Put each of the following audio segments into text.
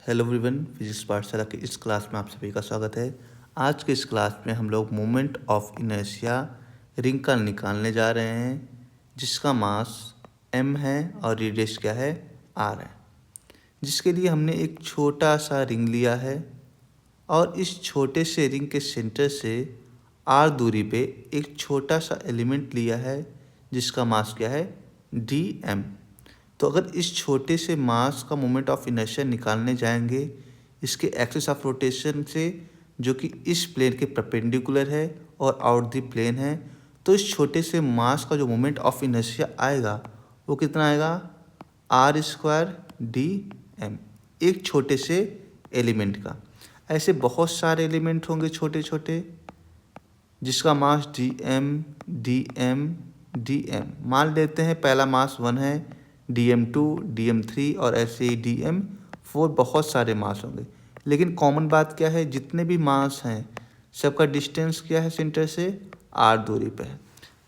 Hello everyone, physics पाठशाला की इस क्लास में आप सभी का स्वागत है। आज के इस क्लास में हम लोग मोमेंट ऑफ इनर्शिया रिंग का निकालने जा रहे हैं, जिसका मास m है और रेडियस क्या है, r है। जिसके लिए हमने एक छोटा सा रिंग लिया है और इस छोटे से रिंग के सेंटर से r दूरी पे एक छोटा सा एलिमेंट लिया है, जिसका मास क्या है, dm। तो अगर इस छोटे से मास का मोमेंट ऑफ इनर्शिया निकालने जाएंगे इसके एक्सिस ऑफ रोटेशन से, जो कि इस प्लेन के परपेंडिकुलर है और आउट द प्लेन है, तो इस छोटे से मास का जो मोमेंट ऑफ इनर्शिया आएगा वो कितना आएगा, आर स्क्वायर डी एम, एक छोटे से एलिमेंट का। ऐसे बहुत सारे एलिमेंट होंगे छोटे छोटे जिसका मास डी एम डी एम। मान लेते हैं पहला मास 1 है, DM2 DM3 और ऐसे ही DM4 बहुत सारे मास होंगे। लेकिन कॉमन बात क्या है, जितने भी मास हैं सबका डिस्टेंस क्या है सेंटर से, r दूरी पे है।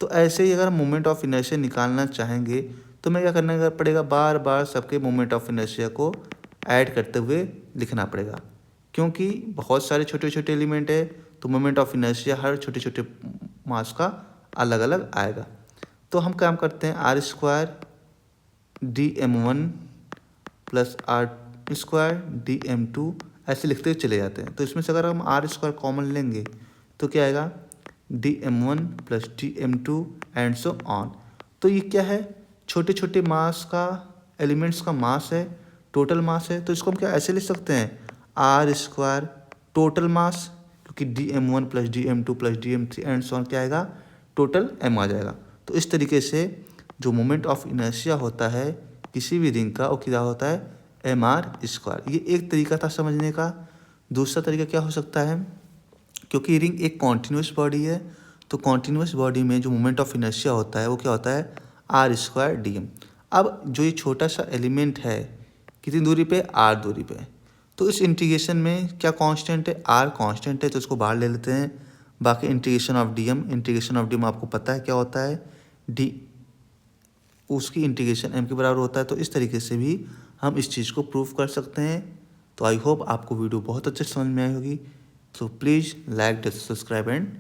तो ऐसे ही अगर मोमेंट ऑफ इनर्शिया निकालना चाहेंगे तो हमें क्या करना पड़ेगा, बार बार सबके मोमेंट ऑफ इनर्शिया को ऐड करते हुए लिखना पड़ेगा, क्योंकि बहुत सारे छोटे छोटे एलिमेंट है तो मोमेंट ऑफ इनर्शिया हर छोटे छोटे मास का अलग अलग आएगा। तो हम काम करते हैं, R square DM1 plus R square DM2 ऐसे लिखते हुए चले जाते हैं। तो इसमें से अगर हम आर स्क्वायर कॉमन लेंगे तो क्या आएगा, DM1 plus DM2 and so on. तो ये क्या है, छोटे छोटे मास का एलिमेंट्स का मास है, टोटल मास है। तो इसको हम क्या ऐसे लिख सकते हैं, आर स्क्वायर टोटल मास, क्योंकि DM1 plus DM2 plus DM3 and so on क्या आएगा, टोटल m आ जाएगा। तो इस तरीके से जो मोमेंट ऑफ इनर्शिया होता है किसी भी रिंग का वो क्या होता है, mr²। ये एक तरीका था समझने का। दूसरा तरीका क्या हो सकता है, क्योंकि रिंग एक कॉन्टिन्यूस बॉडी है तो कॉन्टिन्यूस बॉडी में जो मोमेंट ऑफ इनर्शिया होता है वो क्या होता है, r² dm। अब जो ये छोटा सा एलिमेंट है कितनी दूरी पे, r दूरी पे, तो इस इंटीग्रेशन में क्या कांस्टेंट है, r कांस्टेंट है, तो इसको बाहर ले लेते हैं। बाकी इंटीग्रेशन ऑफ dm आपको पता है क्या होता है, d उसकी इंटीग्रेशन m के बराबर होता है। तो इस तरीके से भी हम इस चीज़ को प्रूव कर सकते हैं। तो आई होप आपको वीडियो बहुत अच्छे समझ में आई होगी। So please like, subscribe and